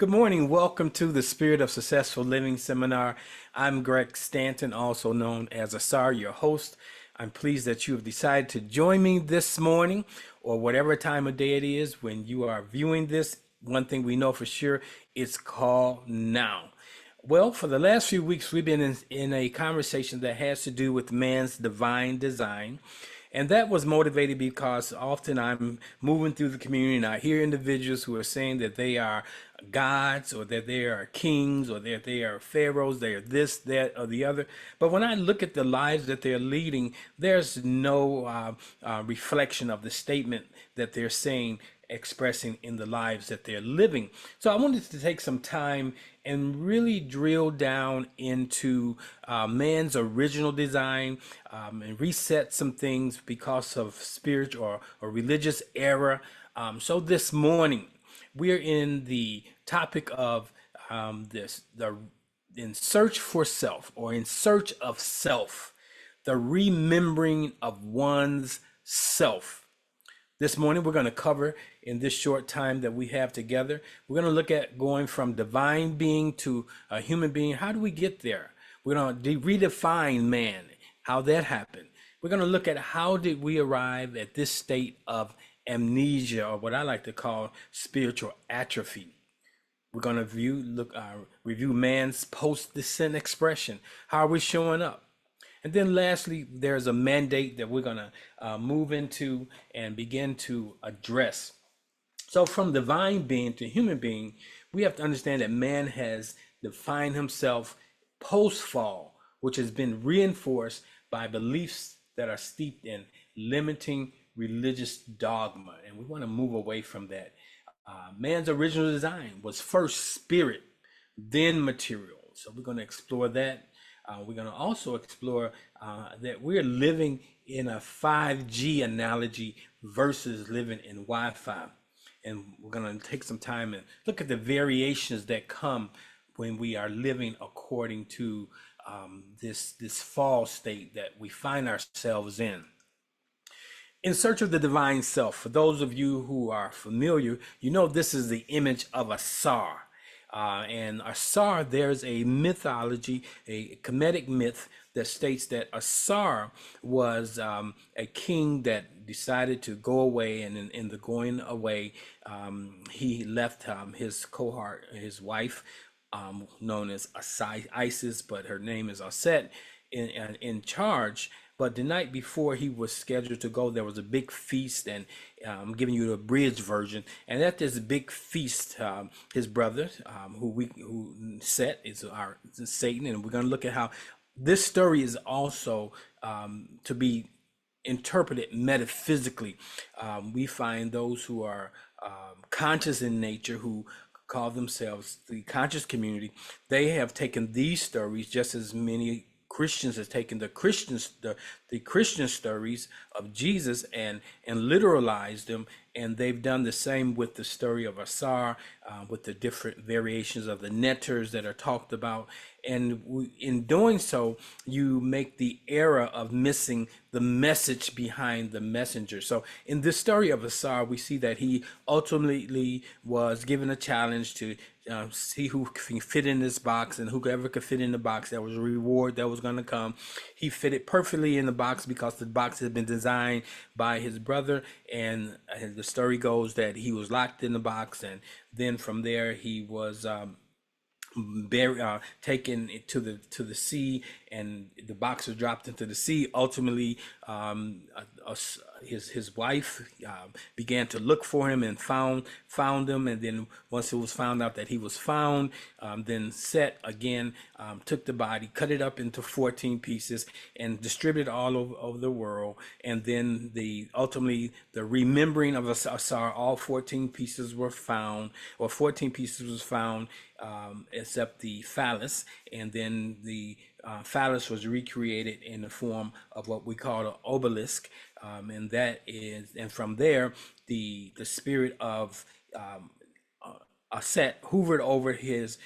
Good morning. Welcome to the Spirit of Successful Living Seminar. I'm Greg Stanton, also known as Ausar, your host. I'm pleased that you have decided to join me this morning or whatever time of day it is when you are viewing this. One thing we know for sure, it's called now. Well, for the last few weeks, we've been in a conversation that has to do with man's divine design. And that was motivated because often I'm moving through the community and I hear individuals who are saying that they are gods or that they are kings or that they are pharaohs, they are this, that, or the other. But when I look at the lives that they're leading, there's no reflection of the statement that they're saying, expressing in the lives that they're living. So I wanted to take some time and really drill down into man's original design and reset some things because of spiritual or religious error. So this morning, we're in the topic of the in search for self or in search of self, the remembering of one's self. This morning, we're going to cover in this short time that we have together, we're going to look at going from divine being to a human being. How do we get there? We're going to redefine man, how that happened. We're going to look at how did we arrive at this state of amnesia, or what I like to call spiritual atrophy. We're going to review man's post-descent expression. How are we showing up? And then lastly, there's a mandate that we're going to move into and begin to address. So from divine being to human being, we have to understand that man has defined himself post-fall, which has been reinforced by beliefs that are steeped in limiting religious dogma. And we want to move away from that. Man's original design was first spirit, then material. So we're going to explore that. We're going to also explore that we're living in a 5G analogy versus living in Wi-Fi. And we're going to take some time and look at the variations that come when we are living according to this fall state that we find ourselves in. In search of the divine self, for those of you who are familiar, you know this is the image of Ausar. And Ausar, there's a mythology, a Kemetic myth that states that Ausar was a king that decided to go away, and in the going away, he left his cohort, his wife, known as Isis, but her name is Aset, in charge. But the night before he was scheduled to go, there was a big feast, and I'm giving you the abridged version. And at this big feast, his brother, who Set is Satan, and we're going to look at how this story is also to be interpreted metaphysically. We find those who are conscious in nature, who call themselves the conscious community. They have taken these stories just as many Christians has taken the Christian stories of Jesus and literalized them, and they've done the same with the story of Ausar, with the different variations of the netters that are talked about. And in doing so, you make the error of missing the message behind the messenger. So in this story of Ausar, we see that he ultimately was given a challenge to see who can fit in this box, and whoever could fit in the box, that was a reward that was going to come. He fitted perfectly in the box because the box had been designed by his brother, and the story goes that he was locked in the box, and then from there he was taken to the sea, and the box was dropped into the sea. Ultimately, his wife began to look for him and found him. And then once it was found out that he was found, then Set again took the body, cut it up into 14 pieces, and distributed all over the world. And then ultimately the remembering of Ausar, all 14 pieces were found, or 14 pieces was found, except the phallus, and then the phallus was recreated in the form of what we call an obelisk, and from there the spirit of Set hovered over his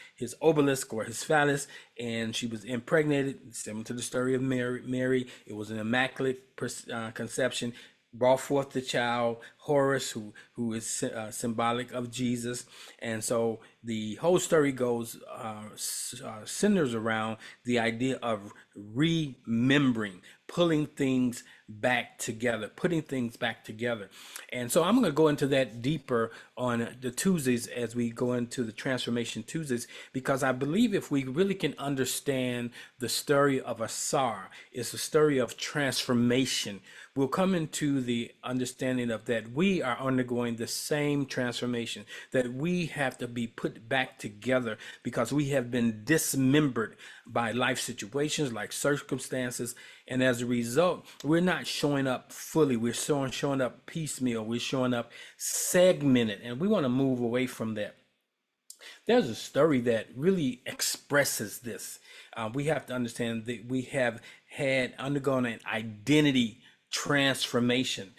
obelisk or his phallus, and she was impregnated, similar to the story of Mary. It was an immaculate conception, brought forth the child Horus, who is symbolic of Jesus. And so the whole story goes centers around the idea of remembering, pulling things back together, putting things back together. And so I'm going to go into that deeper on the Tuesdays as we go into the Transformation Tuesdays, because I believe if we really can understand the story of Asar, it's a story of transformation. We'll come into the understanding of that we are undergoing the same transformation, that we have to be put back together because we have been dismembered by life situations, like circumstances. And as a result, we're not showing up fully. We're showing up piecemeal. We're showing up segmented. And we want to move away from that. There's a story that really expresses this. We have to understand that we have had undergone an identity transformation.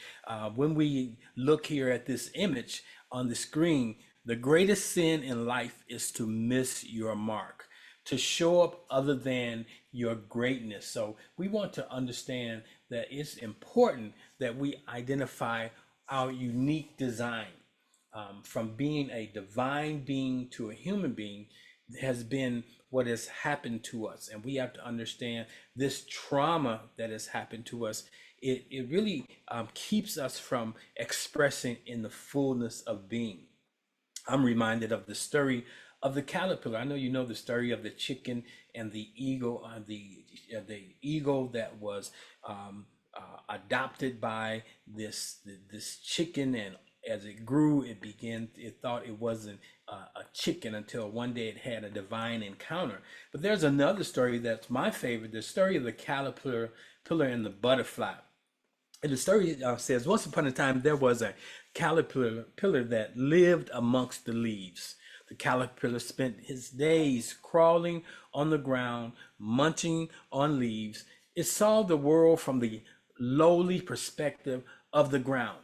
When we look here at this image on the screen, the greatest sin in life is to miss your mark, to show up other than your greatness. So we want to understand that it's important that we identify our unique design. From being a divine being to a human being has been what has happened to us. And we have to understand this trauma that has happened to us. It really keeps us from expressing in the fullness of being. I'm reminded of the story of the caterpillar. I know you know the story of the chicken and the eagle, the eagle that was adopted by this chicken, and as it grew, it thought it wasn't a chicken until one day it had a divine encounter. But there's another story that's my favorite, the story of the caterpillar and the butterfly. And the story says, once upon a time, there was a caterpillar that lived amongst the leaves. The caterpillar spent his days crawling on the ground, munching on leaves. It saw the world from the lowly perspective of the ground,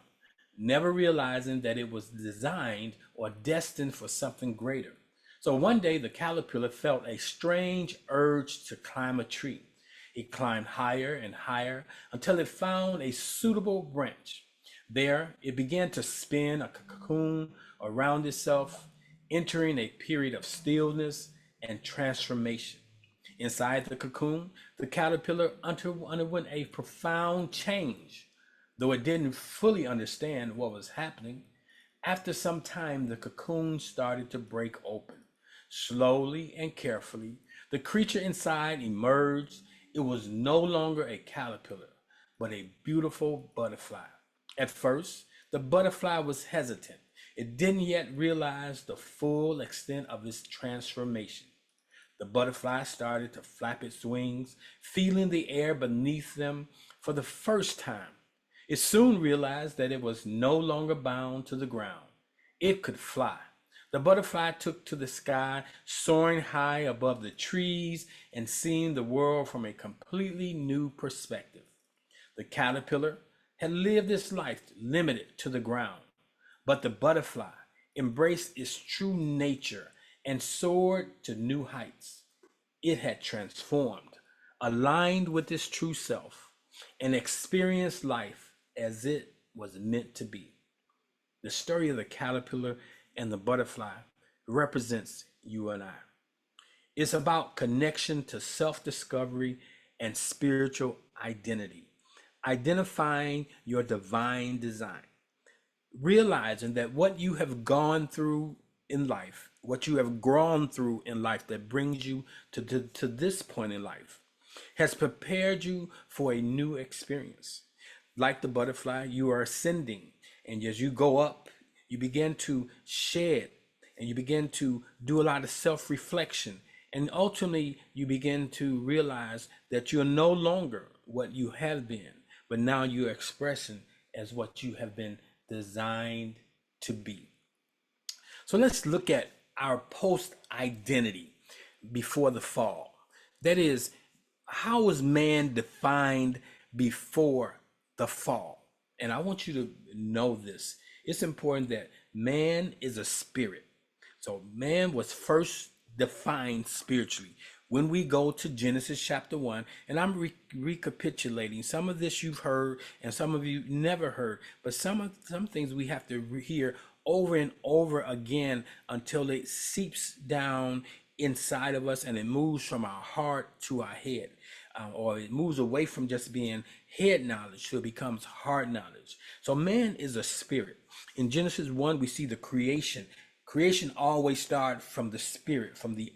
never realizing that it was designed or destined for something greater. So one day, the caterpillar felt a strange urge to climb a tree. It climbed higher and higher until it found a suitable branch. There, it began to spin a cocoon around itself, entering a period of stillness and transformation. Inside the cocoon, the caterpillar underwent a profound change. Though it didn't fully understand what was happening, after some time, the cocoon started to break open. Slowly and carefully, the creature inside emerged. It was no longer a caterpillar, but a beautiful butterfly. At first, the butterfly was hesitant. It didn't yet realize the full extent of its transformation. The butterfly started to flap its wings, feeling the air beneath them for the first time. It soon realized that it was no longer bound to the ground. It could fly. The butterfly took to the sky, soaring high above the trees and seeing the world from a completely new perspective. The caterpillar had lived its life limited to the ground, but the butterfly embraced its true nature and soared to new heights. It had transformed, aligned with its true self, and experienced life as it was meant to be. The story of the caterpillar and the butterfly represents you and I. It's about connection to self-discovery and spiritual identity, identifying your divine design, realizing that what you have gone through in life, what you have grown through in life that brings you to this point in life, has prepared you for a new experience. Like the butterfly, you are ascending, and as you go up, you begin to shed, and you begin to do a lot of self-reflection, and ultimately you begin to realize that you're no longer what you have been, but now you're expressing as what you have been designed to be. So let's look at our post identity before the fall. That is, how was man defined before the fall? And I want you to know this. It's important that man is a spirit. So man was first defined spiritually. When we go to Genesis chapter 1, and I'm recapitulating some of this you've heard and some of you never heard, but some things we have to hear over and over again until it seeps down inside of us and it moves from our heart to our head, or it moves away from just being head knowledge to it becomes heart knowledge. So man is a spirit. In Genesis 1, we see the creation. Creation always starts from the spirit, from the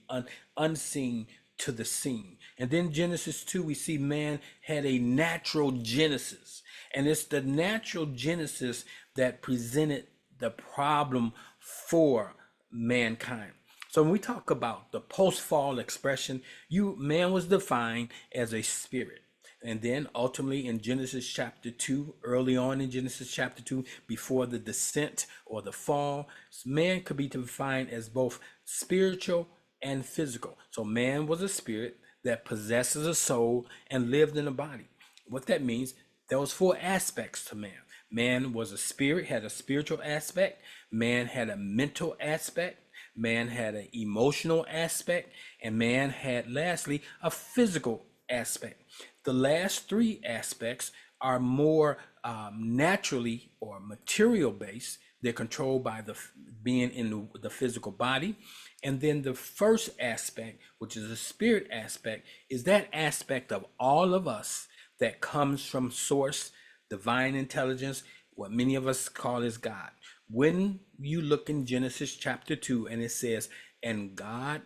unseen to the seen. And then Genesis 2, we see man had a natural genesis. And it's the natural genesis that presented the problem for mankind. So when we talk about the post-fall expression, man was defined as a spirit. And then ultimately in Genesis chapter 2, early on in Genesis chapter 2, before the descent or the fall, man could be defined as both spiritual and physical. So man was a spirit that possesses a soul and lived in a body. What that means, there was four aspects to man. Man was a spirit, had a spiritual aspect. Man had a mental aspect. Man had an emotional aspect. And man had, lastly, a physical aspect. The last three aspects are more naturally or material based. They're controlled by the being in the physical body. And then the first aspect, which is the spirit aspect, is that aspect of all of us that comes from source, divine intelligence, what many of us call as God. When you look in Genesis chapter 2 and it says, and God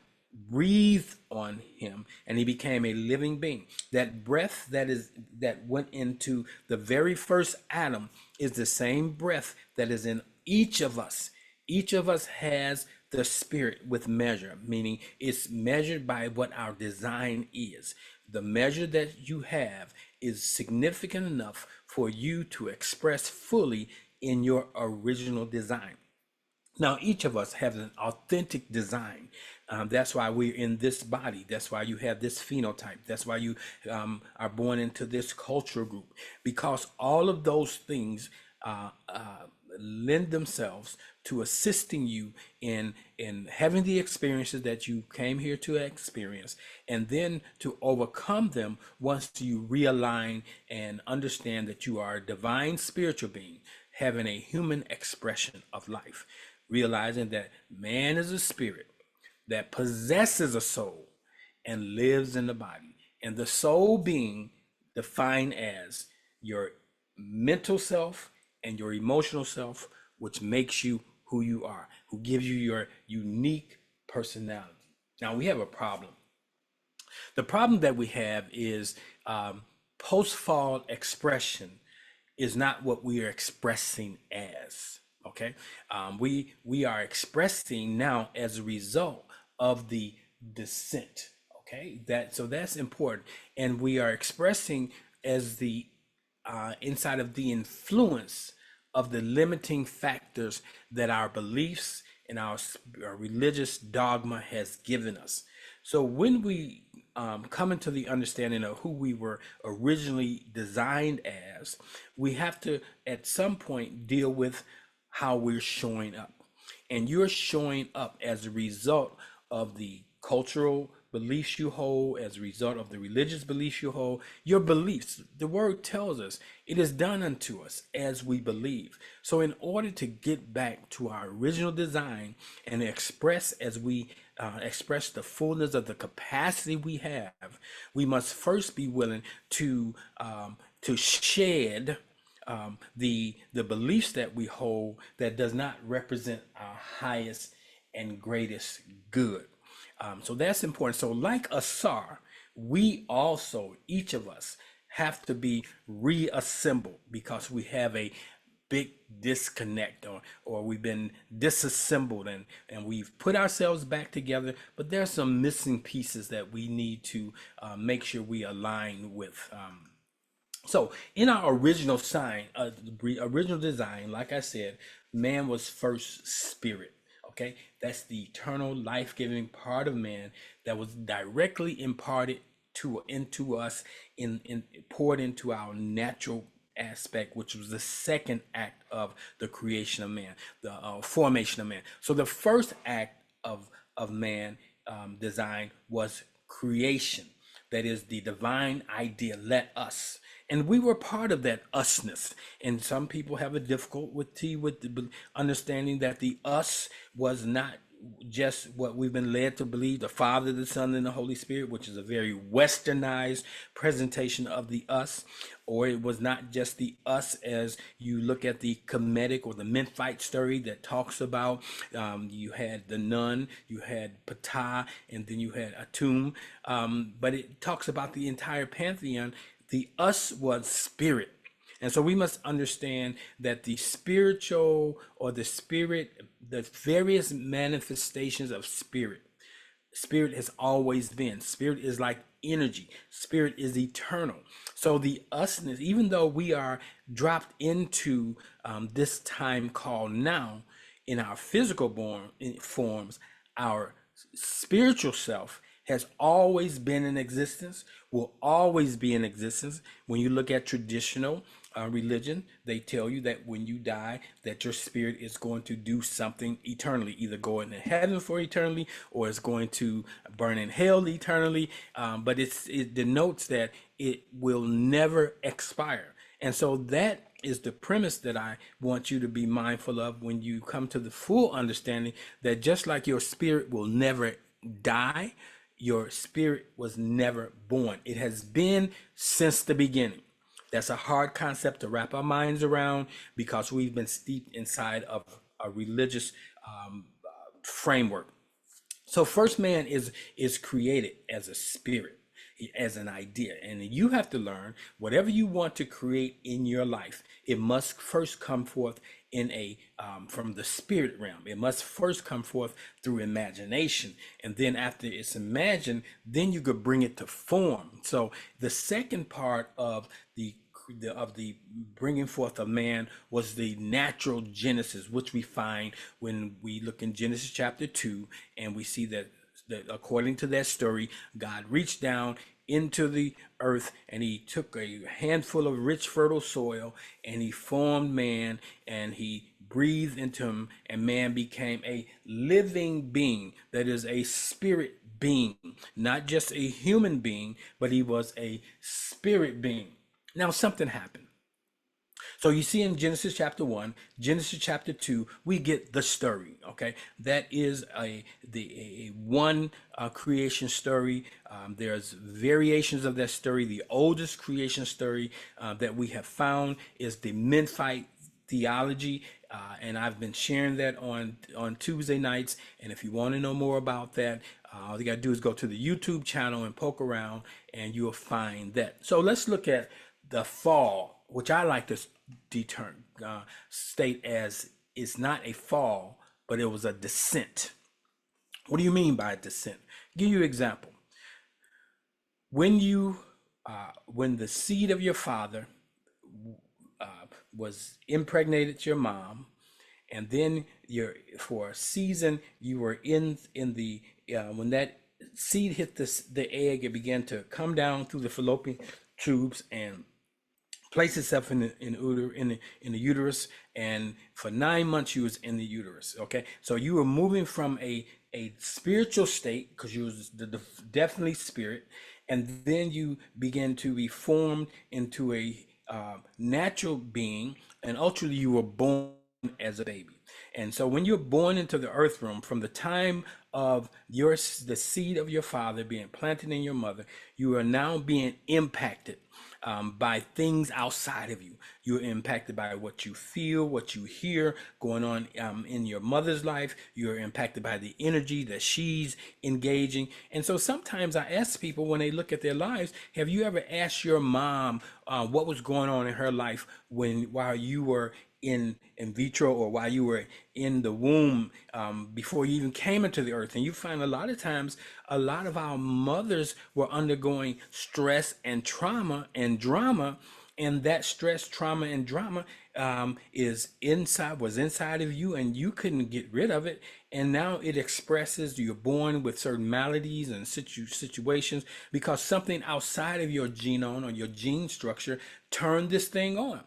breathed on him and he became a living being. That breath that went into the very first Adam is the same breath that is in each of us. Each of us has the spirit with measure, meaning it's measured by what our design is. The measure that you have is significant enough for you to express fully in your original design. Now, each of us has an authentic design. That's why we're in this body. That's why you have this phenotype. That's why you are born into this cultural group, because all of those things lend themselves to assisting you in having the experiences that you came here to experience, and then to overcome them once you realign and understand that you are a divine spiritual being having a human expression of life, realizing that man is a spirit that possesses a soul and lives in the body, and the soul being defined as your mental self and your emotional self, which makes you who you are, who gives you your unique personality. Now we have a problem. The problem that we have is post-fall expression is not what we are expressing as. Okay, we are expressing now as a result of the descent. Okay, that's important, and we are expressing as the inside of the influence of the limiting factors that our beliefs and our religious dogma has given us. So when we come into the understanding of who we were originally designed as, we have to at some point deal with how we're showing up. And you're showing up as a result of the cultural beliefs you hold, as a result of the religious beliefs you hold. Your beliefs, the word tells us, it is done unto us as we believe. So in order to get back to our original design and express as we express the fullness of the capacity we have, we must first be willing to shed the beliefs that we hold that does not represent our highest and greatest good. So that's important. So like Ausar, we also, each of us, have to be reassembled because we have a big disconnect, or we've been disassembled, and we've put ourselves back together, but there's some missing pieces that we need to make sure we align with. So in our original original design, like I said, man was first spirit. Okay, that's the eternal life-giving part of man that was directly imparted into us, in poured into our natural aspect, which was the second act of the creation of man, the formation of man. So the first act of man design was creation. That is the divine idea. Let us. And we were part of that usness. And some people have a difficulty with understanding that the us was not just what we've been led to believe, the Father, the Son, and the Holy Spirit, which is a very westernized presentation of the us. Or it was not just the us as you look at the Kemetic or the Memphite story that talks about you had the Nun, you had Ptah, and then you had Atum. But it talks about the entire pantheon. The us was spirit. And so we must understand that the spiritual or the spirit, the various manifestations of spirit, spirit has always been. Spirit is like energy. Spirit is eternal. So the usness, even though we are dropped into this time called now in our physical forms, our spiritual self has always been in existence, will always be in existence. When you look at traditional religion, they tell you that when you die, that your spirit is going to do something eternally, either go into heaven for eternity or it's going to burn in hell eternally. But it denotes that it will never expire. And so that is the premise that I want you to be mindful of when you come to the full understanding that just like your spirit will never die, your spirit was never born. It has been since the beginning. That's a hard concept to wrap our minds around because we've been steeped inside of a religious framework. So first man is created as a spirit, as an idea, and you have to learn whatever you want to create in your life. It must first come forth in a from the spirit realm. It must first come forth through imagination, and then after it's imagined, then you could bring it to form. So the second part of the bringing forth of man was the natural genesis, which we find when we look in Genesis chapter 2, and we see that according to that story, God reached down into the earth and he took a handful of rich fertile soil and he formed man and he breathed into him, and man became a living being, that is a spirit being, not just a human being, but he was a spirit being. Now something happened. So you see in Genesis chapter 1, Genesis chapter 2, we get the story, okay? That is a one creation story. There's variations of that story. The oldest creation story that we have found is the Memphite theology, and I've been sharing that on Tuesday nights. And if you want to know more about that, all you got to do is go to the YouTube channel and poke around and you'll find that. So let's look at the fall, which I like to state as it's not a fall, but it was a descent. What do you mean by a descent? I'll give you an example. When when the seed of your father was impregnated your mom, and then for a season you were in the when that seed hit the egg, it began to come down through the fallopian tubes and place itself in the uterus, and for 9 months you was in the uterus. Okay, so you were moving from a spiritual state because you was definitely spirit, and then you begin to be formed into a natural being, and ultimately you were born as a baby. And so when you're born into the earth realm, from the time of the seed of your father being planted in your mother, you are now being impacted by things outside of you. You're impacted by what you feel, what you hear going on in your mother's life. You're impacted by the energy that she's engaging. And so sometimes I ask people when they look at their lives, have you ever asked your mom what was going on in her life while you were in vitro, or while you were in the womb, before you even came into the earth? And you find a lot of times a lot of our mothers were undergoing stress and trauma and drama, and that stress, trauma, and drama was inside of you, and you couldn't get rid of it. And now it expresses. You're born with certain maladies and situations because something outside of your genome or your gene structure turned this thing on.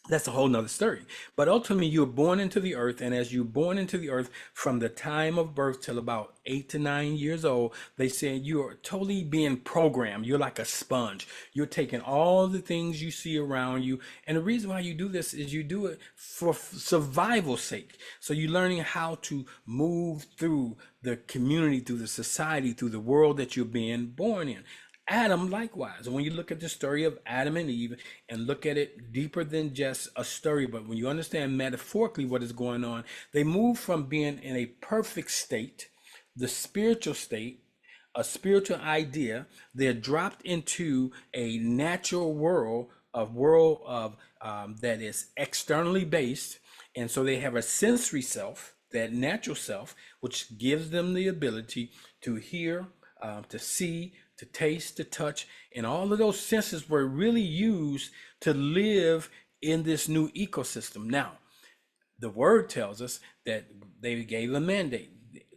That's a whole nother story. But ultimately, you're born into the earth, and as you're born into the earth, from the time of birth till about 8 to 9 years old, they say you're totally being programmed. You're like a sponge. You're taking all the things you see around you, and the reason why you do this is you do it for survival sake. So you're learning how to move through the community, through the society, through the world that you're being born in. Adam, likewise, when you look at the story of Adam and Eve and look at it deeper than just a story, but when you understand metaphorically what is going on, they move from being in a perfect state, the spiritual state, a spiritual idea, they're dropped into a natural world, a world of that is externally based, and so they have a sensory self, that natural self, which gives them the ability to hear, to see, to taste, to touch, and all of those senses were really used to live in this new ecosystem. Now, the word tells us that they gave a mandate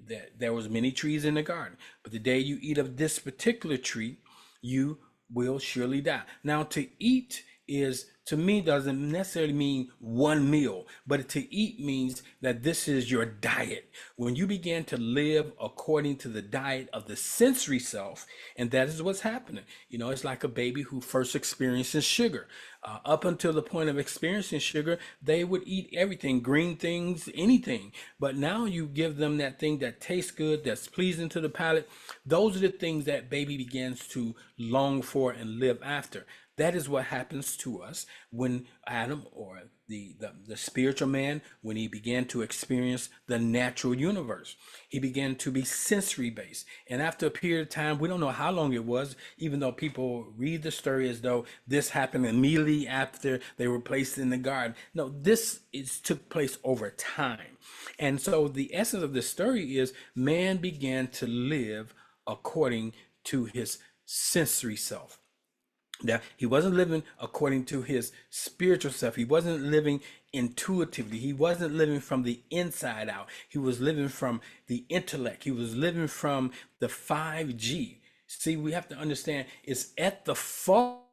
that there was many trees in the garden, but the day you eat of this particular tree, you will surely die. Now, to eat is, to me, doesn't necessarily mean one meal, but to eat means that this is your diet. When you begin to live according to the diet of the sensory self, and that is what's happening. You know, it's like a baby who first experiences sugar. Up until the point of experiencing sugar, they would eat everything, green things, anything. But now you give them that thing that tastes good, that's pleasing to the palate. Those are the things that baby begins to long for and live after. That is what happens to us when Adam, or the spiritual man, when he began to experience the natural universe. He began to be sensory based. And after a period of time, we don't know how long it was, even though people read the story as though this happened immediately after they were placed in the garden. No, this took place over time. And so the essence of the story is man began to live according to his sensory self. That he wasn't living according to his spiritual self. He wasn't living intuitively. He wasn't living from the inside out. He was living from the intellect. He was living from the 5G. See, we have to understand it's at the fall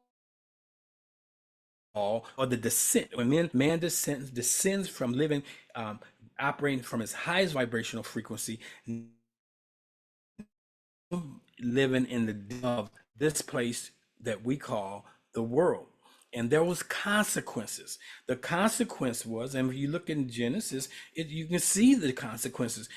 or the descent. When man descends from living, operating from his highest vibrational frequency, living in the of this place that we call the world. And there was consequences. The consequence was, and if you look in Genesis, you can see the consequences,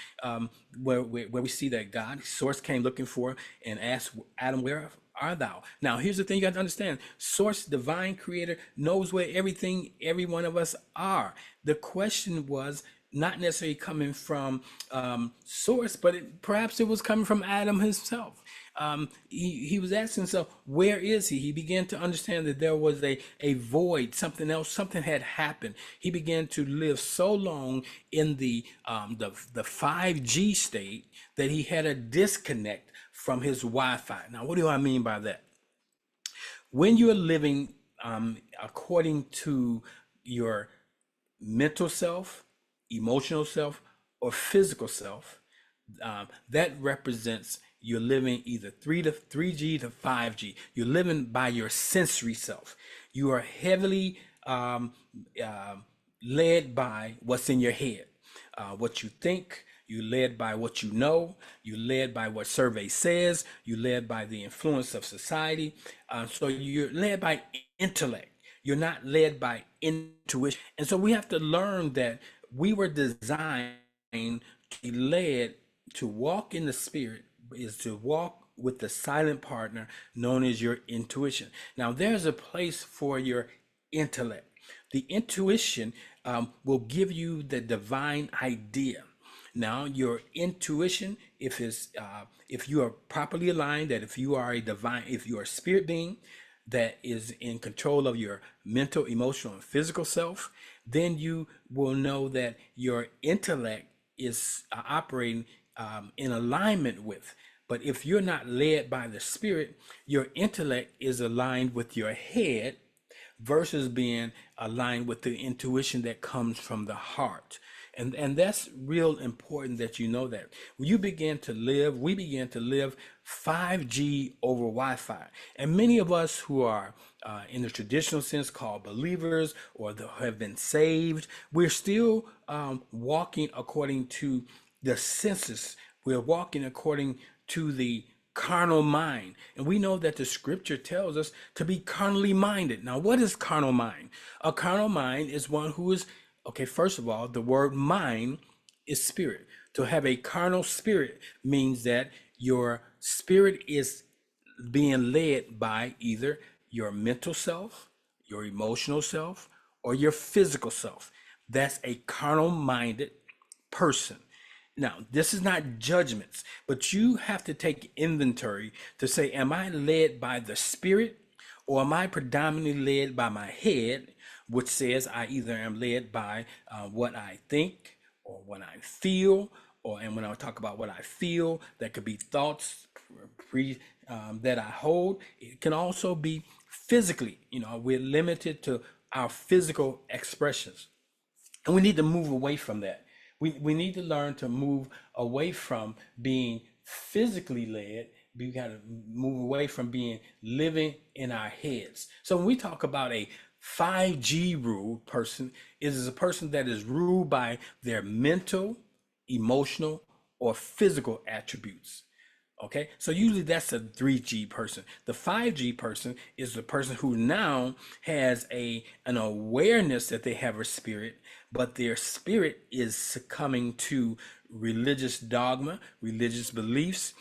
where we see that God, Source, came looking for and asked Adam, where art thou? Now, here's the thing you got to understand. Source, divine creator, knows where every one of us are. The question was not necessarily coming from Source, but perhaps it was coming from Adam himself. He was asking himself, where is he? He began to understand that there was a void, something else, something had happened. He began to live so long in the 5G state that he had a disconnect from his Wi-Fi. Now, what do I mean by that? When you're living according to your mental self, emotional self, or physical self, that represents you're living either 3G to 5G. You're living by your sensory self. You are heavily led by what's in your head, what you think. You're led by what you know. You're led by what survey says. You're led by the influence of society. So you're led by intellect. You're not led by intuition. And so we have to learn that we were designed to be led to walk in the spirit, is to walk with the silent partner known as your intuition. Now, there's a place for your intellect. The intuition will give you the divine idea. Now, your intuition, if you are properly aligned, that if you are if you are a spirit being that is in control of your mental, emotional, and physical self, then you will know that your intellect is operating in alignment with. But if you're not led by the spirit, your intellect is aligned with your head versus being aligned with the intuition that comes from the heart. And that's real important that you know that. When you begin to live, we begin to live 5G over Wi-Fi. And many of us who are in the traditional sense called believers or have been saved, we're still walking according to the census. We're walking according to the carnal mind. And we know that the scripture tells us to be carnally minded. Now, what is carnal mind? A carnal mind is one who is, okay, first of all, the word mind is spirit. To have a carnal spirit means that your spirit is being led by either your mental self, your emotional self, or your physical self. That's a carnal minded person. Now, this is not judgments, but you have to take inventory to say, am I led by the spirit or am I predominantly led by my head, which says I either am led by what I think or what I feel, or and when I talk about what I feel, that could be thoughts that I hold. It can also be physically. We're limited to our physical expressions. And we need to move away from that. We need to learn to move away from being physically led. We got to move away from being living in our heads. So when we talk about a 5G ruled person, it is a person that is ruled by their mental, emotional, or physical attributes. Okay, so usually that's a 3G person. The 5G person is the person who now has an awareness that they have a spirit, but their spirit is succumbing to religious dogma, religious beliefs,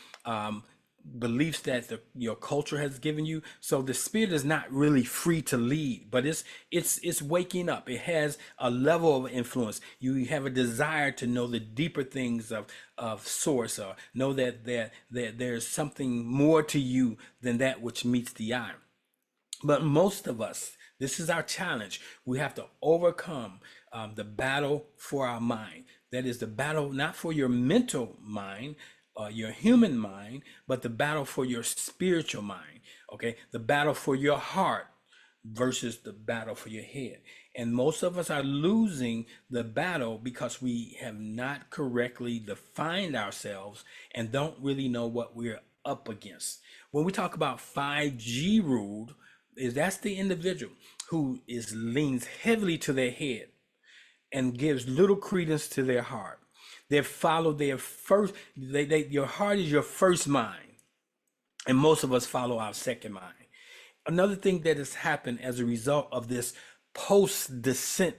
beliefs that your culture has given you. So the spirit is not really free to lead, but it's waking up. It has a level of influence. You have a desire to know the deeper things of source, or know that there's something more to you than that which meets the eye. But most of us, this is our challenge. We have to overcome the battle for our mind. That is the battle not for your mental mind, your human mind, but the battle for your spiritual mind. Okay, the battle for your heart versus the battle for your head. And most of us are losing the battle because we have not correctly defined ourselves and don't really know what we're up against. When we talk about 5G ruled, is that's the individual who is leans heavily to their head and gives little credence to their heart. They follow their first. Your heart is your first mind, and most of us follow our second mind. Another thing that has happened as a result of this post descent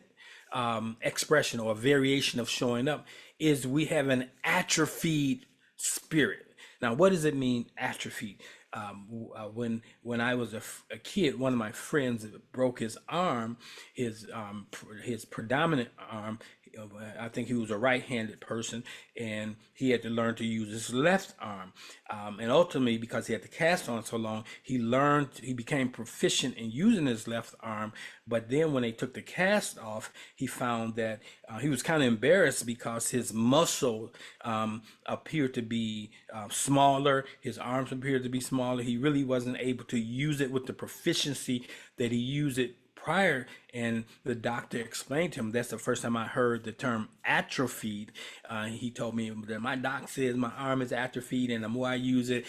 expression or variation of showing up is we have an atrophied spirit. Now, what does it mean, atrophied? When I was a kid, one of my friends broke his arm, his predominant arm. I think he was a right-handed person, and he had to learn to use his left arm. And ultimately, because he had the cast on so long, he became proficient in using his left arm. But then when they took the cast off, he found that he was kind of embarrassed because his muscle appeared to be smaller. His arms appeared to be smaller. He really wasn't able to use it with the proficiency that he used it prior. And the doctor explained to him, that's the first time I heard the term atrophied. He told me that my doc says my arm is atrophied, and the more I use it,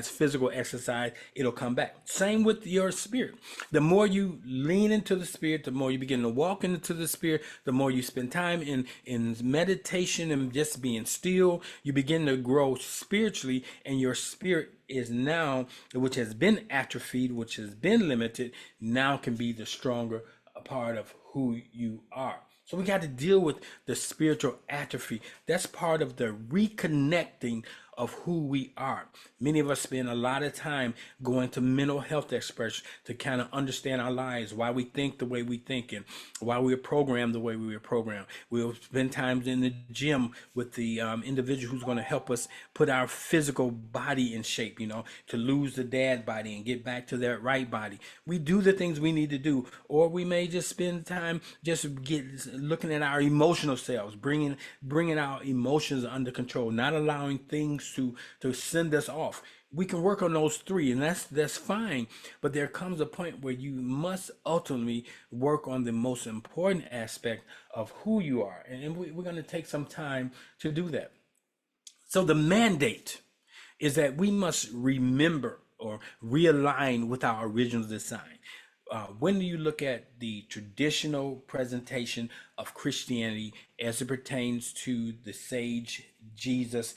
physical exercise, it'll come back. Same with your spirit. The more you lean into the spirit, the more you begin to walk into the spirit, the more you spend time in meditation and just being still, you begin to grow spiritually, and your spirit is now, which has been atrophied, which has been limited, now can be the stronger a part of who you are. So we got to deal with the spiritual atrophy. That's part of the reconnecting of who we are. Many of us spend a lot of time going to mental health experts to kind of understand our lives, why we think the way we think, and why we're programmed the way we were programmed. We'll spend time in the gym with the individual who's going to help us put our physical body in shape, to lose the dad body and get back to that right body. We do the things we need to do, or we may just spend time just looking at our emotional selves, bringing our emotions under control, not allowing things to send us off. We can work on those three, and that's fine. But there comes a point where you must ultimately work on the most important aspect of who you are, and we're going to take some time to do that. So the mandate is that we must remember or realign with our original design. When you look at the traditional presentation of Christianity as it pertains to the sage Jesus,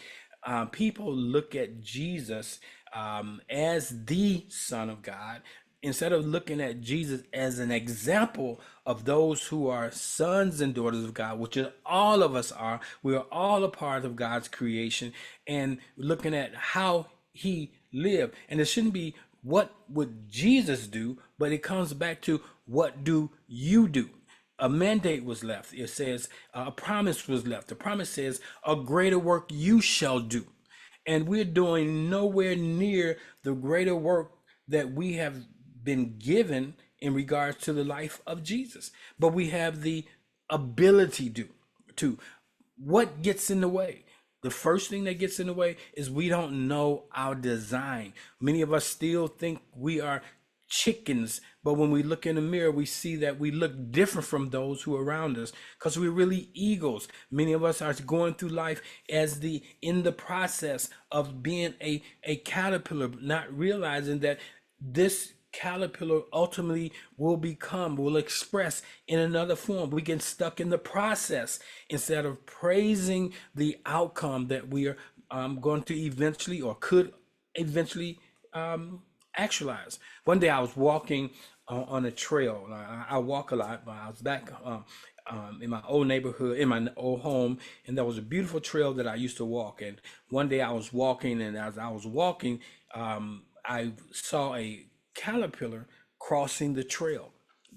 people look at Jesus as the Son of God instead of looking at Jesus as an example of those who are sons and daughters of God, which is all of us are. We are all a part of God's creation, and looking at how he lived. And it shouldn't be what would Jesus do, but it comes back to what do you do? A mandate was left. It says a promise was left. The promise says a greater work you shall do. And we're doing nowhere near the greater work that we have been given in regards to the life of Jesus. But we have the ability to. What gets in the way? The first thing that gets in the way is we don't know our design. Many of us still think we are chickens, but when we look in the mirror, we see that we look different from those who are around us because we're really eagles. Many of us are going through life as the in the process of being a caterpillar, not realizing that this caterpillar ultimately will express in another form. We get stuck in the process instead of praising the outcome that we are going to eventually or could eventually actualize. One day I was walking on a trail. I walk a lot, but I was back in my old neighborhood, in my old home, and there was a beautiful trail that I used to walk. And one day I was walking, and as I was walking, I saw a caterpillar crossing the trail,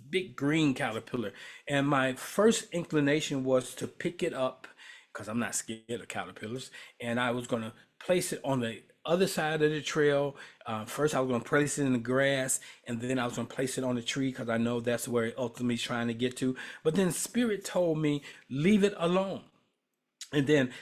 big green caterpillar. And my first inclination was to pick it up because I'm not scared of caterpillars. And I was going to place it on the other side of the trail. First, I was going to place it in the grass, and then I was going to place it on the tree because I know that's where it ultimately is trying to get to. But then Spirit told me, leave it alone. And then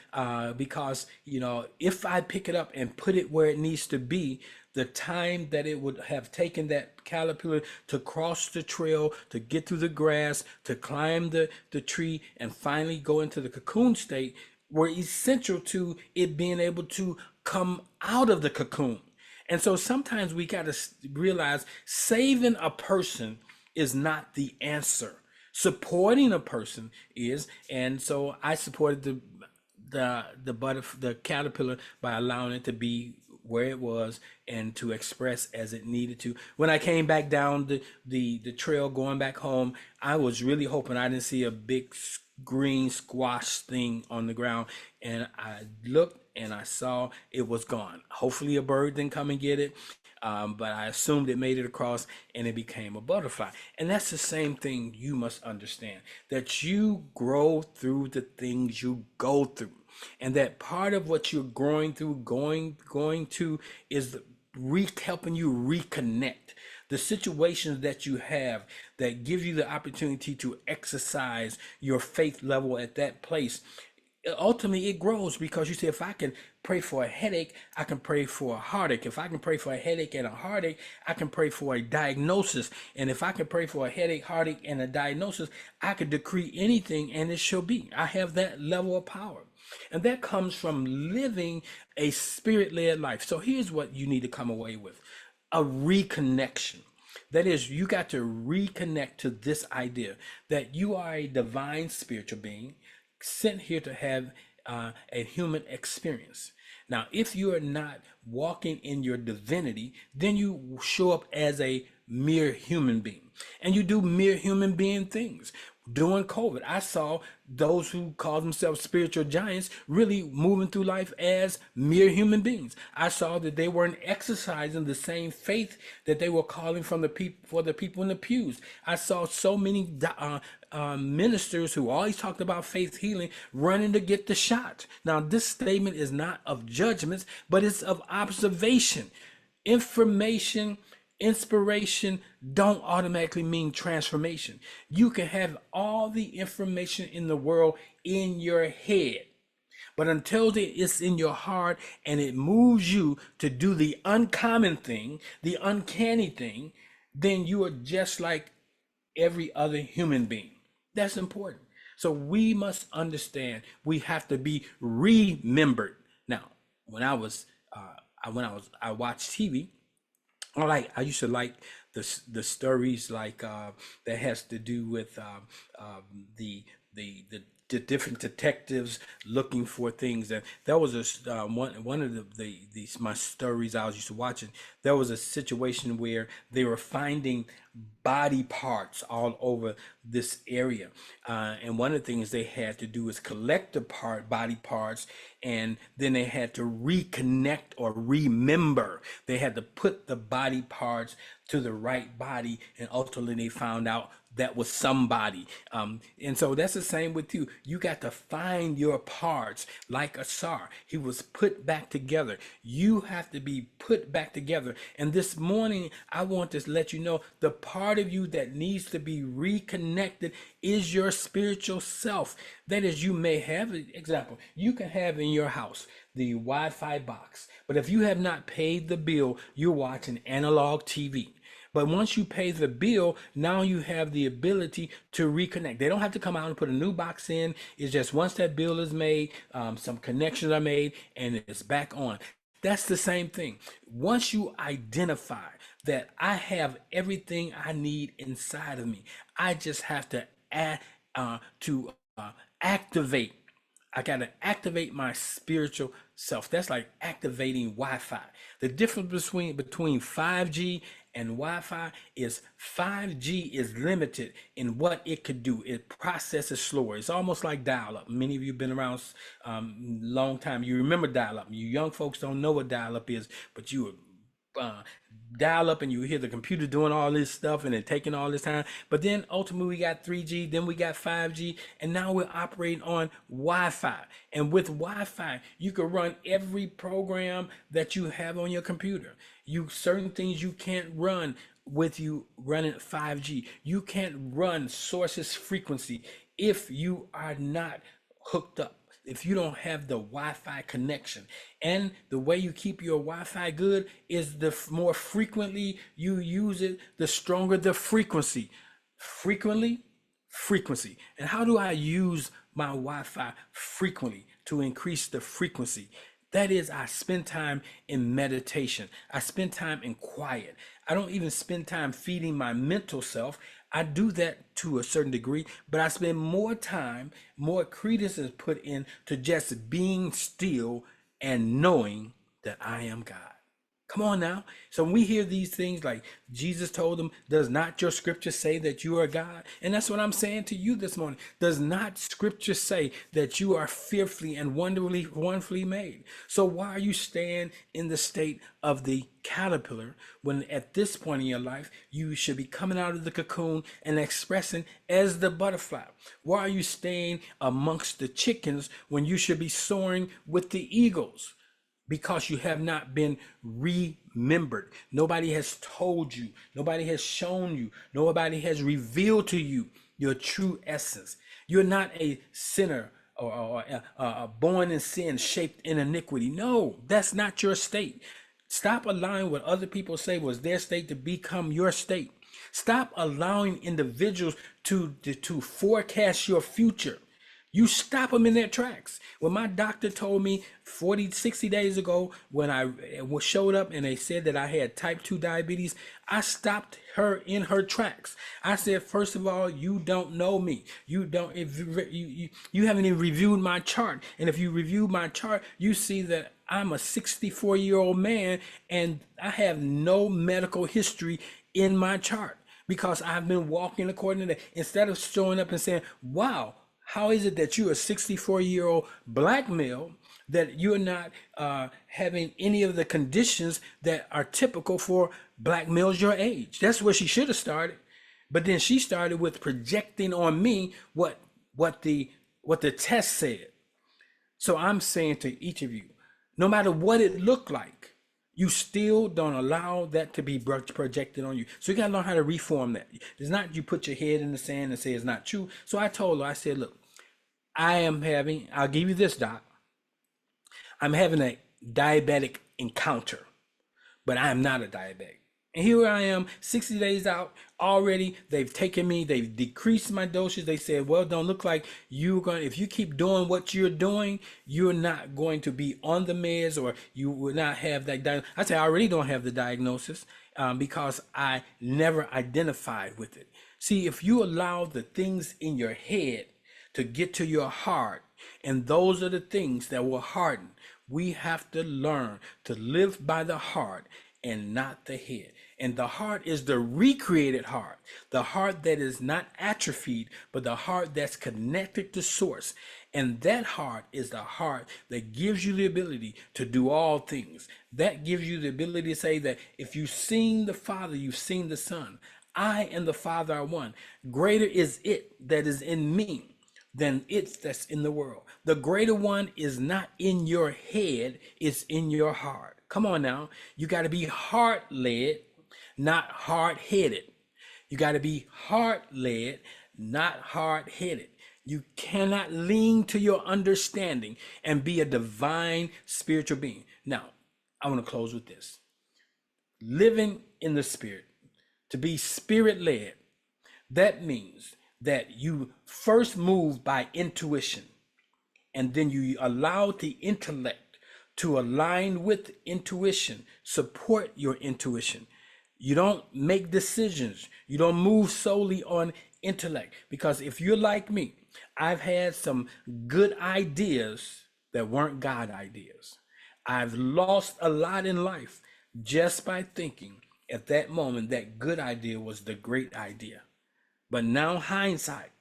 because, if I pick it up and put it where it needs to be, the time that it would have taken that caterpillar to cross the trail, to get through the grass, to climb the tree, and finally go into the cocoon state were essential to it being able to come out of the cocoon. And so sometimes we got to realize saving a person is not the answer. Supporting a person is, and so I supported the caterpillar by allowing it to be where it was and to express as it needed to. When I came back down the trail going back home, I was really hoping I didn't see a big green squash thing on the ground, and I looked and I saw it was gone. Hopefully a bird didn't come and get it. But I assumed it made it across and it became a butterfly. And that's the same thing you must understand, that you grow through the things you go through. And that part of what you're growing through, going to is helping you reconnect. The situations that you have that give you the opportunity to exercise your faith level at that place, ultimately it grows because you say, if I can pray for a headache, I can pray for a heartache. If I can pray for a headache and a heartache, I can pray for a diagnosis. And if I can pray for a headache, heartache, and a diagnosis, I could decree anything and it shall be. I have that level of power. And that comes from living a spirit-led life. So here's what you need to come away with: a reconnection. That is, you got to reconnect to this idea that you are a divine spiritual being sent here to have a human experience. Now, if you are not walking in your divinity, then you show up as a mere human being and you do mere human being things. During COVID, I saw those who call themselves spiritual giants really moving through life as mere human beings. I saw that they weren't exercising the same faith that they were calling from the people for the people in the pews. I saw so many ministers who always talked about faith healing running to get the shot. Now, this statement is not of judgments, but it's of observation. Information, inspiration don't automatically mean transformation. You can have all the information in the world in your head, but until it's in your heart and it moves you to do the uncommon thing, the uncanny thing, then you are just like every other human being. That's important. So we must understand we have to be remembered. Now, when I watched TV. I used to like the stories that has to do with the the different detectives looking for things. And that was one of the these my stories I was used to watching. There was a situation where they were finding body parts all over this area, and one of the things they had to do is collect the body parts, and then they had to reconnect or remember. They had to put the body parts to the right body, and ultimately they found out that was somebody. And so that's the same with you. You got to find your parts like Asar. He was put back together. You have to be put back together. And this morning, I want to let you know the part of you that needs to be reconnected is your spiritual self. That is, you may have, example, you can have in your house the Wi-Fi box, but if you have not paid the bill, you're watching analog TV. But once you pay the bill, now you have the ability to reconnect. They don't have to come out and put a new box in. It's just once that bill is made, some connections are made, and it's back on. That's the same thing. Once you identify that I have everything I need inside of me, I just have to add to activate. I got to activate my spiritual self. That's like activating Wi-Fi. The difference between 5G and Wi-Fi is 5G is limited in what it could do. It processes slower. It's almost like dial-up. Many of you have been around long time. You remember dial-up. You young folks don't know what dial-up is, but you would dial up and you hear the computer doing all this stuff and it taking all this time. But then ultimately we got 3G, then we got 5G, and now we're operating on Wi-Fi. And with Wi-Fi, you can run every program that you have on your computer. You certain things you can't run with you running 5G. You can't run sources frequency if you are not hooked up, if you don't have the Wi-Fi connection. And the way you keep your Wi-Fi good is the more frequently you use it, the stronger the frequency. Frequency. And how do I use my Wi-Fi frequently to increase the frequency? That is, I spend time in meditation. I spend time in quiet. I don't even spend time feeding my mental self. I do that to a certain degree, but I spend more time, more credence is put in to just being still and knowing that I am God. Come on now. So when we hear these things like Jesus told them, does not your scripture say that you are God? And that's what I'm saying to you this morning. Does not scripture say that you are fearfully and wonderfully made? So why are you staying in the state of the caterpillar when at this point in your life, you should be coming out of the cocoon and expressing as the butterfly? Why are you staying amongst the chickens when you should be soaring with the eagles? Because you have not been remembered. Nobody has told you, nobody has shown you, nobody has revealed to you your true essence. You're not a sinner or born in sin, shaped in iniquity. No, that's not your state. Stop allowing what other people say was their state to become your state. Stop allowing individuals to forecast your future. You stop them in their tracks. When my doctor told me 40, 60 days ago, when I showed up and they said that I had type 2 diabetes, I stopped her in her tracks. I said, first of all, you don't know me. You don't, if you haven't even reviewed my chart. And if you review my chart, you see that I'm a 64-year-old man and I have no medical history in my chart because I've been walking according to that. Instead of showing up and saying, wow, how is it that you're a 64-year-old black male that you're not having any of the conditions that are typical for black males your age? That's where she should have started. But then she started with projecting on me what the test said. So I'm saying to each of you, no matter what it looked like, you still don't allow that to be projected on you. So you got to learn how to reform that. It's not you put your head in the sand and say it's not true. So I told her, I said, look, I'll give you this, doc. I'm having a diabetic encounter, but I am not a diabetic. And here I am, 60 days out already. They've taken me, they've decreased my dosage. They said, well, don't look like you're going to, if you keep doing what you're doing, you're not going to be on the meds, or you will not have that. I say, I already don't have the diagnosis because I never identified with it. See, if you allow the things in your head to get to your heart, and those are the things that will harden. We have to learn to live by the heart and not the head. And the heart is the recreated heart, the heart that is not atrophied, but the heart that's connected to source. And that heart is the heart that gives you the ability to do all things. That gives you the ability to say that if you've seen the Father, you've seen the Son. I and the Father are one. Greater is it that is in me than it that's in the world. The greater one is not in your head, it's in your heart. Come on now. You got to be heart led, not hard headed. You got to be heart led, not hard headed. You cannot lean to your understanding and be a divine spiritual being. Now, I want to close with this. Living in the spirit, to be spirit led, that means that you first move by intuition, and then you allow the intellect to align with intuition, support your intuition. You don't make decisions. You don't move solely on intellect, because if you're like me, I've had some good ideas that weren't God ideas. I've lost a lot in life just by thinking at that moment that good idea was the great idea. But now hindsight,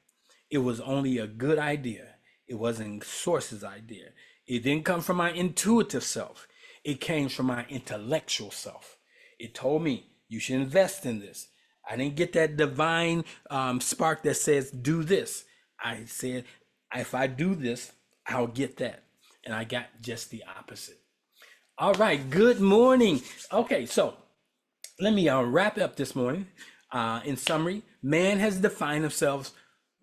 it was only a good idea. It wasn't Source's idea. It didn't come from my intuitive self. It came from my intellectual self. It told me you should invest in this. I didn't get that divine spark that says do this. I said, if I do this, I'll get that. And I got just the opposite. All right, good morning. Okay, so let me wrap up this morning. In summary, man has defined himself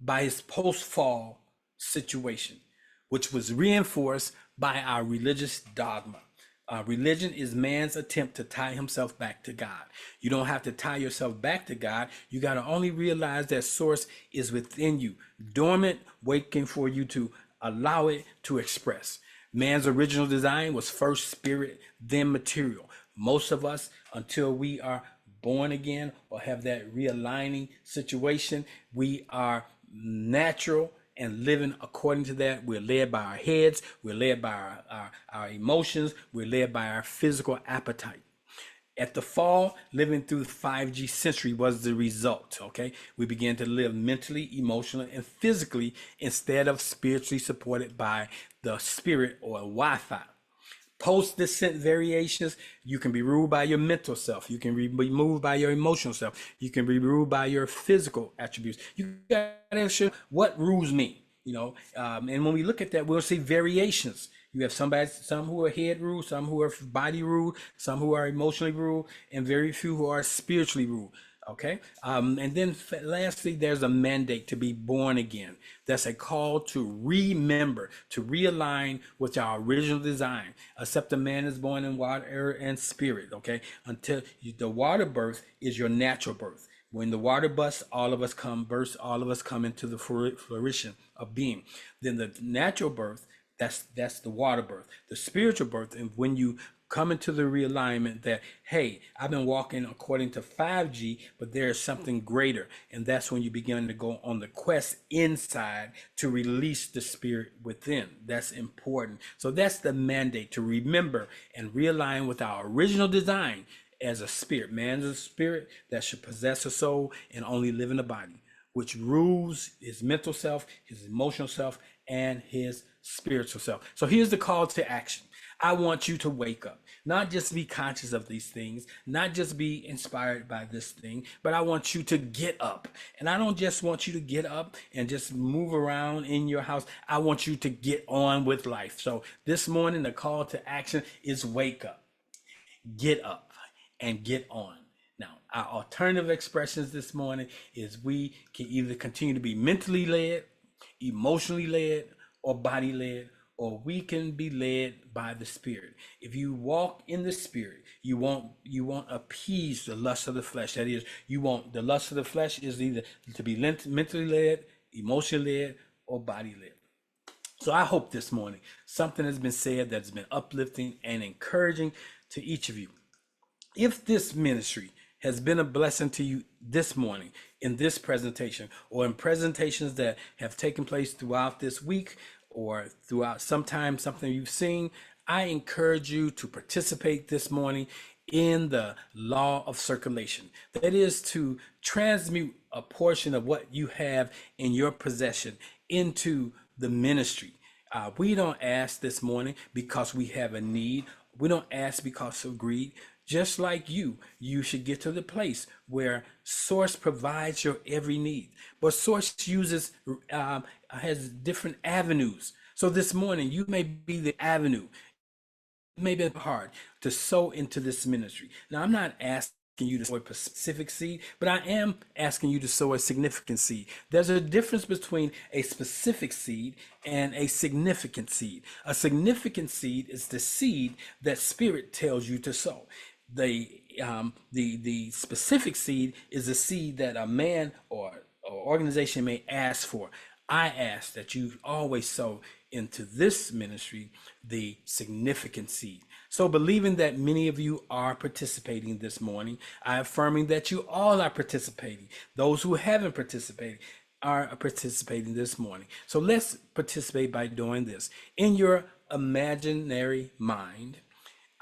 by his post-fall situation, which was reinforced by our religious dogma. Religion is man's attempt to tie himself back to God. You don't have to tie yourself back to God. You got to only realize that source is within you, dormant, waiting for you to allow it to express. Man's original design was first spirit, then material. Most of us, until we are born again or have that realigning situation, we are natural and living according to that. We're led by our heads, we're led by our emotions, we're led by our physical appetite. At the fall, living through the 5G century was the result, okay? We began to live mentally, emotionally, and physically instead of spiritually supported by the spirit or Wi-Fi. Post-descent variations, you can be ruled by your mental self. You can be moved by your emotional self. You can be ruled by your physical attributes. You got to ensure what rules me, and when we look at that, we'll see variations. You have some who are head ruled, some who are body ruled, some who are emotionally ruled, and very few who are spiritually ruled. Okay. And then lastly, there's a mandate to be born again. That's a call to remember, to realign with our original design. Except a man is born in water, air, and spirit. Okay. Until the water birth is your natural birth. When the water busts, all of us come into the fruition of being. Then the natural birth, that's the water birth. The spiritual birth, and when you come into the realignment that, hey, I've been walking according to 5G, but there is something greater. And that's when you begin to go on the quest inside to release the spirit within. That's important. So that's the mandate, to remember and realign with our original design as a spirit. Man is a spirit that should possess a soul and only live in a body, which rules his mental self, his emotional self, and his spiritual self. So here's the call to action. I want you to wake up, not just be conscious of these things, not just be inspired by this thing, but I want you to get up. And I don't just want you to get up and just move around in your house. I want you to get on with life. So this morning, the call to action is wake up, get up, and get on. Now, our alternative expressions this morning is we can either continue to be mentally led, emotionally led, or body led, or we can be led by the Spirit. If you walk in the Spirit, you won't appease the lust of the flesh. That is, you won't. The lust of the flesh is either to be mentally led, emotionally led, or body led. So I hope this morning something has been said that's been uplifting and encouraging to each of you. If this ministry has been a blessing to you this morning in this presentation or in presentations that have taken place throughout this week or throughout sometime something you've seen, I encourage you to participate this morning in the law of circulation. That is to transmute a portion of what you have in your possession into the ministry. We don't ask this morning because we have a need. We don't ask because of greed. Just like you should get to the place where Source provides your every need. But Source has different avenues. So this morning, you may be the avenue. Maybe it's hard to sow into this ministry. Now, I'm not asking you to sow a specific seed, but I am asking you to sow a significant seed. There's a difference between a specific seed and a significant seed. A significant seed is the seed that Spirit tells you to sow. The specific seed is a seed that a man or organization may ask for. I ask that you always sow into this ministry the significant seed. So, believing that many of you are participating this morning, I affirming that you all are participating. Those who haven't participated are participating this morning. So, let's participate by doing this. In your imaginary mind,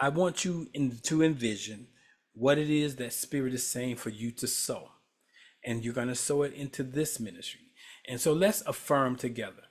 I want you to envision what it is that Spirit is saying for you to sow. And you're going to sow it into this ministry. And so let's affirm together.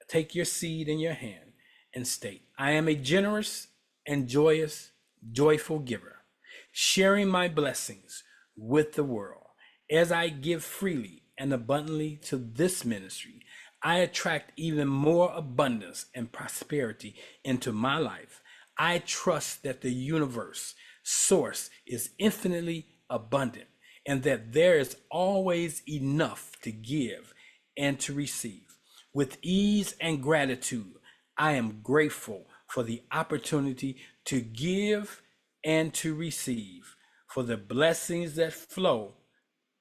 Take your seed in your hand and state, I am a generous and joyful giver, sharing my blessings with the world. As I give freely and abundantly to this ministry, I attract even more abundance and prosperity into my life. I trust that the universe source is infinitely abundant and that there is always enough to give and to receive. With ease and gratitude, I am grateful for the opportunity to give and to receive, for the blessings that flow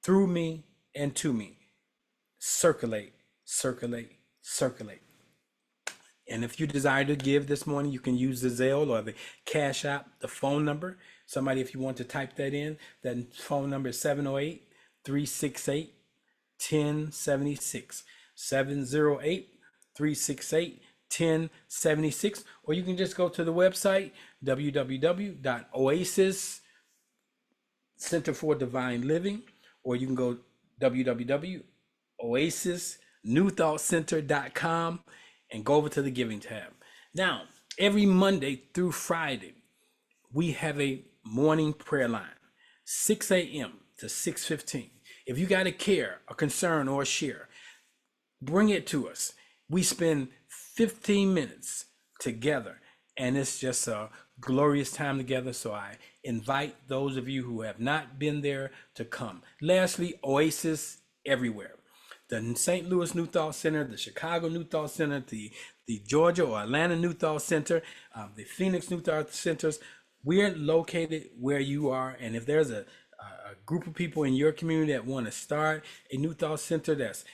through me and to me. Circulate, circulate, circulate. And if you desire to give this morning, you can use the Zelle or the Cash App, the phone number. Somebody, if you want to type that in, that phone number is 708 368 1076. 708-368-1076. Or you can just go to the website, www.oasis Center for Divine Living, or you can go www.oasisnewthoughtcenter.com and go over to the giving tab. Now, every Monday through Friday, we have a morning prayer line, 6 a.m. to 6:15. If you got a care, a concern, or a share, bring it to us. We spend 15 minutes together, and it's just a glorious time together. So I invite those of you who have not been there to come. Lastly, Oasis everywhere. The St. Louis New Thought Center, the Chicago New Thought Center, the Georgia or Atlanta New Thought Center, the Phoenix New Thought Centers. We're located where you are, and if there's a group of people in your community that want to start a New Thought Center that's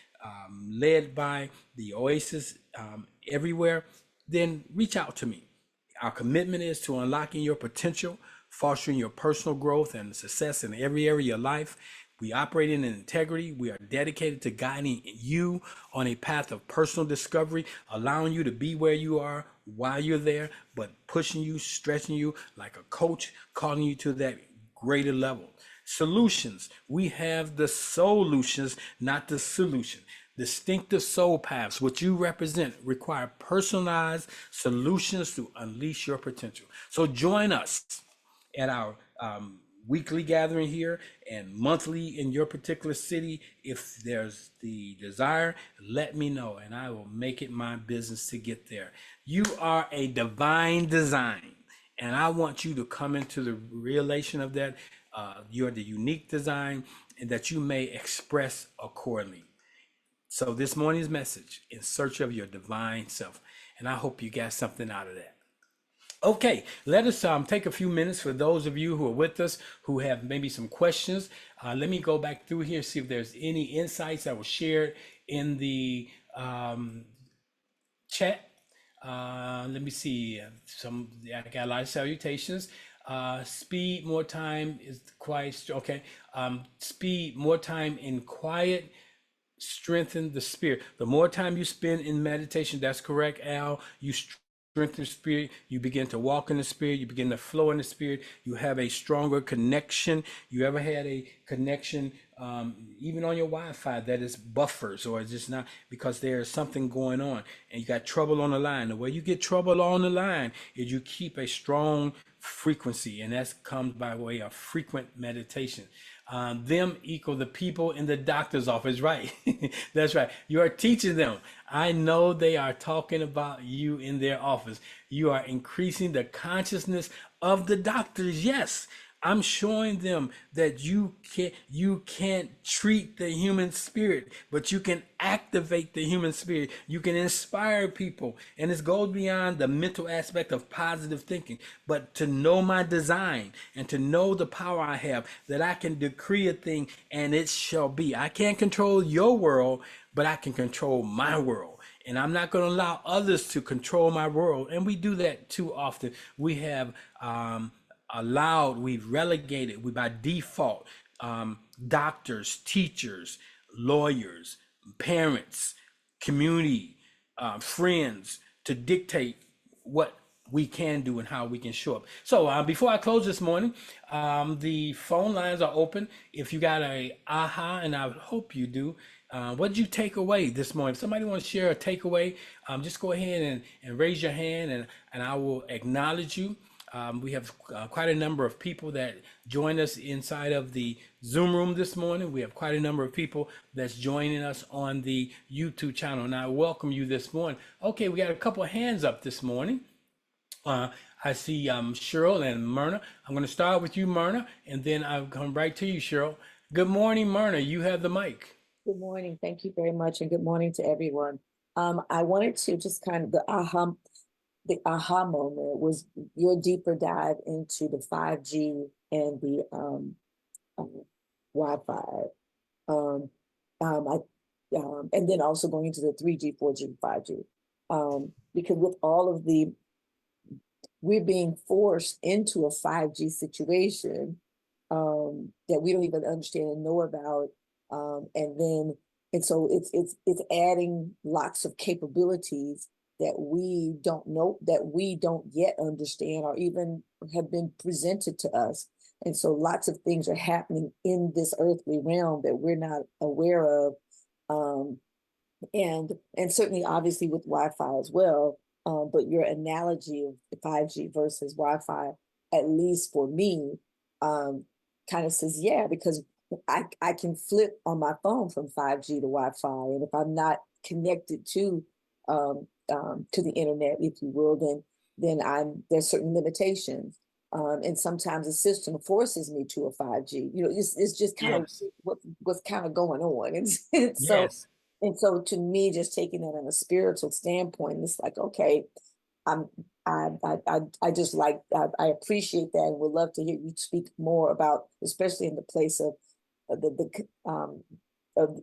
led by the Oasis everywhere, then reach out to me. Our commitment is to unlocking your potential, fostering your personal growth and success in every area of your life. We operate in integrity. We are dedicated to guiding you on a path of personal discovery, allowing you to be where you are while you're there, but pushing you, stretching you like a coach, calling you to that greater level. Solutions. We have the solutions, not the solution. Distinctive soul paths, what you represent, require personalized solutions to unleash your potential. So join us at our weekly gathering here and monthly in your particular city. If there's the desire, let me know and I will make it my business to get there. You are a divine design, and I want you to come into the realization of that. You're the unique design, and that you may express accordingly. So this morning's message, in search of your divine self. And I hope you got something out of that. Okay, let us take a few minutes for those of you who are with us who have maybe some questions. Let me go back through here, see if there's any insights that were shared in the chat. Let me see. I got a lot of salutations. Speed more time is quiet. Okay. Speed more time in quiet strengthen the spirit. The more time you spend in meditation, that's correct, Al, you strengthen the spirit, you begin to walk in the spirit, you begin to flow in the spirit, you have a stronger connection. You ever had a connection, even on your Wi-Fi, that is buffers or it's just not because there's something going on and you got trouble on the line? The way you get trouble on the line is you keep a strong frequency, and that comes by way of frequent meditation. Them equal the people in the doctor's office, right? That's right. You are teaching them. I know they are talking about you in their office. You are increasing the consciousness of the doctors. Yes. I'm showing them that you can't treat the human spirit, but you can activate the human spirit. You can inspire people, and this goes beyond the mental aspect of positive thinking, but to know my design and to know the power I have, that I can decree a thing and it shall be. I can't control your world, but I can control my world. And I'm not going to allow others to control my world. And we do that too often. We have we've relegated, we by default, doctors, teachers, lawyers, parents, community, friends, to dictate what we can do and how we can show up. So before I close this morning, the phone lines are open. If you got a aha, and I hope you do, what did you take away this morning? If somebody wants to share a takeaway, just go ahead and raise your hand, and I will acknowledge you. We have quite a number of people that join us inside of the Zoom room this morning. We have quite a number of people that's joining us on the YouTube channel, and I welcome you this morning. Okay, we got a couple of hands up this morning. I see Cheryl and Myrna. I'm going to start with you, Myrna, and then I'll come right to you, Cheryl. Good morning, Myrna. You have the mic. Good morning. Thank you very much, and good morning to everyone. I wanted to just kind of the aha moment was your deeper dive into the 5G and the Wi-Fi, and then also going into the 3G, 4G, 5G, because with all of we're being forced into a 5G situation that we don't even understand and know about, and so it's adding lots of capabilities that we don't know, that we don't yet understand or even have been presented to us. And so lots of things are happening in this earthly realm that we're not aware of. And certainly obviously with Wi-Fi as well. But your analogy of 5G versus Wi-Fi, at least for me, kind of says, yeah, because I can flip on my phone from 5G to Wi-Fi. And if I'm not connected to the internet, if you will, then there's certain limitations. And sometimes the system forces me to a 5G. It's just kind of what's kind of going on. And Yes. so to me, just taking it on a spiritual standpoint, it's like, okay, I just like, I appreciate that and would love to hear you speak more about, especially in the place of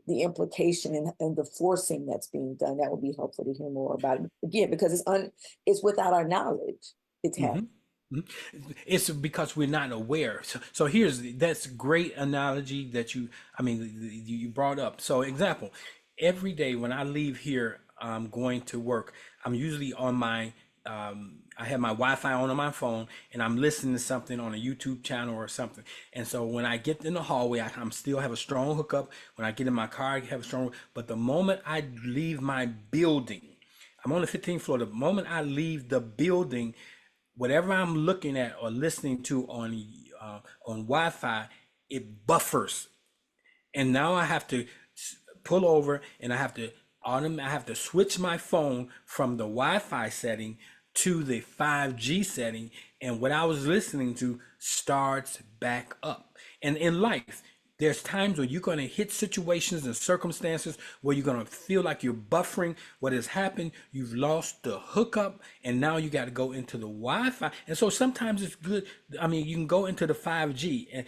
the implication and the forcing that's being done. That would be helpful to hear more about it. Again, because it's without our knowledge. It's happening. It's because we're not aware. So that's great analogy that you brought up. So example, every day when I leave here, going to work, I'm usually on my I have my Wi-Fi on my phone, and I'm listening to something on a YouTube channel or something. And so when I get in the hallway, I'm still have a strong hookup. When I get in my car, I have a strong. But the moment I leave my building, I'm on the 15th floor. The moment I leave the building, whatever I'm looking at or listening to on Wi-Fi, it buffers, and now I have to pull over, and I have to switch my phone from the Wi-Fi setting to the 5G setting, and what I was listening to starts back up. And in life, There's times where you're going to hit situations and circumstances where you're going to feel like you're buffering. What has happened, you've lost the hookup, and now you got to go into the Wi-Fi. And so sometimes it's good. I mean, you can go into the 5G, and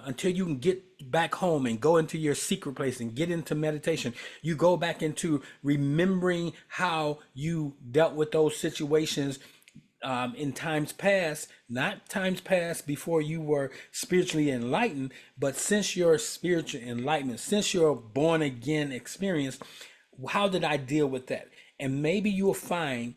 until you can get back home and go into your secret place and get into meditation, you go back into remembering how you dealt with those situations in times past, not times past before you were spiritually enlightened, but since your spiritual enlightenment, since your born again experience, how did I deal with that? And maybe you'll find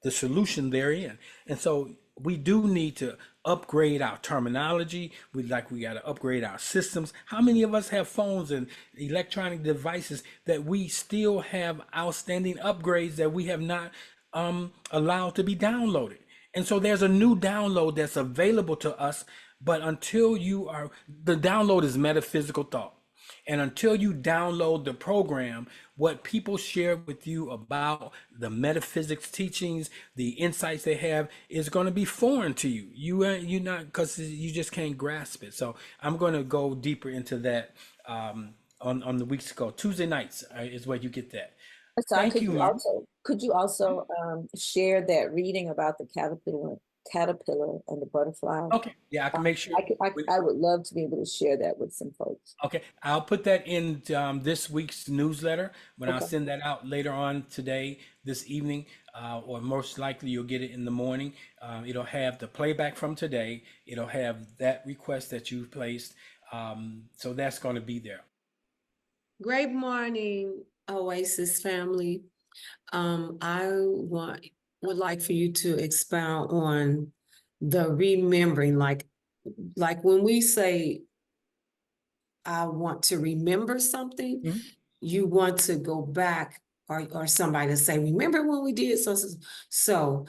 the solution therein. And so we do need to upgrade our terminology. We got to upgrade our systems. How many of us have phones and electronic devices that we still have outstanding upgrades that we have not allowed to be downloaded? And so there's a new download that's available to us, but the download is metaphysical thought. And until you download the program, what people share with you about the metaphysics teachings, the insights they have, is going to be foreign to you. You're not, because you just can't grasp it. So I'm going to go deeper into that on the weeks ago. Tuesday nights is where you get that. So Thank you, Mark. could you also share that reading about the caterpillar and the butterfly? Okay, yeah, I can make sure. I would love to be able to share that with some folks. Okay, I'll put that in this week's newsletter, but I'll Okay. send that out later on today, this evening, or most likely you'll get it in the morning. It'll have the playback from today. It'll have that request that you've placed. So that's going to be there. Great morning, Oasis family. I would like for you to expound on the remembering, like when we say, I want to remember something, Mhm. you want to go back or somebody to say, remember when we did so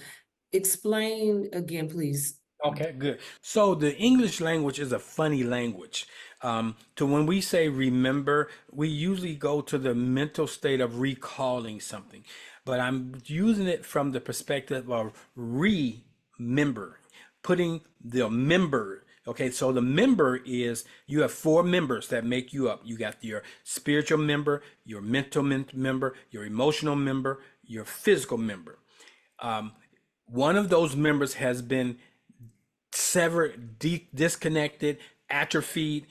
explain again, please. Okay, good. So the English language is a funny language. To when we say remember, we usually go to the mental state of recalling something, but I'm using it from the perspective of remember, putting the member. Okay, so the member is, you have four members that make you up. You got your spiritual member, your mental member, your emotional member, your physical member. One of those members has been severed, disconnected, atrophied,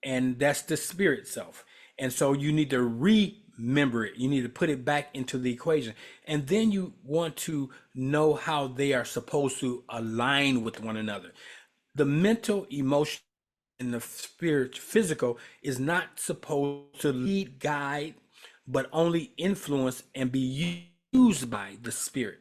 and that's the spirit self. And so you need to remember it. You need to put it back into the equation. And then you want to know how they are supposed to align with one another. The mental, emotional, and the spirit, physical, is not supposed to lead, guide, but only influence and be used by the spirit.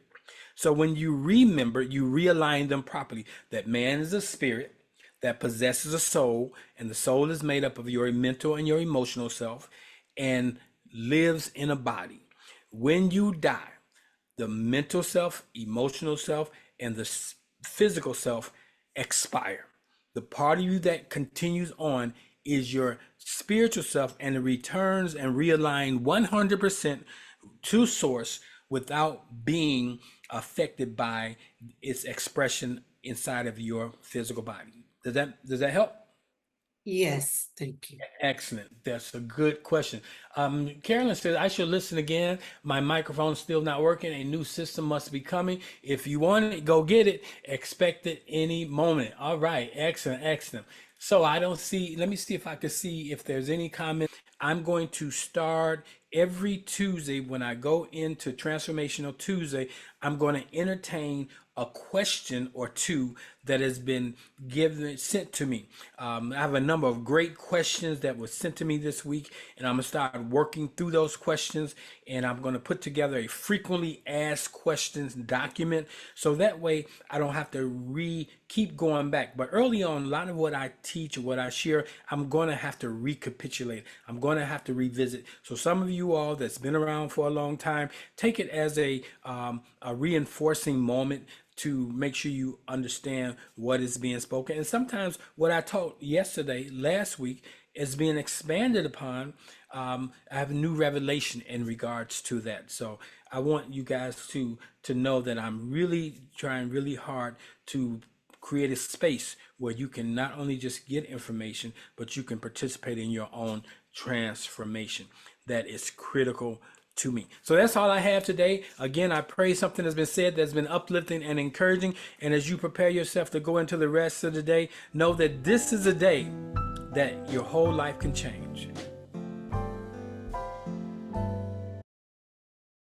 So when you remember, you realign them properly. That man is a spirit that possesses a soul, and the soul is made up of your mental and your emotional self and lives in a body. When you die, the mental self, emotional self, and the physical self expire. The part of you that continues on is your spiritual self, and it returns and realign 100% to source without being affected by its expression inside of your physical body. Does that help? Yes, thank you. Excellent. That's a good question. Carolyn says, I should listen again. My microphone's still not working. A new system must be coming. If you want it, go get it. Expect it any moment. All right. Excellent. Excellent. So I don't see, let me see if I can see if there's any comment. I'm going to start every Tuesday when I go into Transformational Tuesday. I'm going to entertain a question or two that has been sent to me. I have a number of great questions that were sent to me this week, and I'm gonna start working through those questions, and I'm gonna put together a frequently asked questions document, so that way I don't have to keep going back. But early on, a lot of what I teach or what I share, I'm gonna have to recapitulate. I'm gonna have to revisit. So some of you all that's been around for a long time, take it as a reinforcing moment to make sure you understand what is being spoken. And sometimes what I taught last week, is being expanded upon. I have a new revelation in regards to that. So I want you guys to know that I'm really trying really hard to create a space where you can not only just get information, but you can participate in your own transformation. That is critical to me. So that's all I have today. Again, I pray something has been said that's been uplifting and encouraging. And as you prepare yourself to go into the rest of the day, know that this is a day that your whole life can change.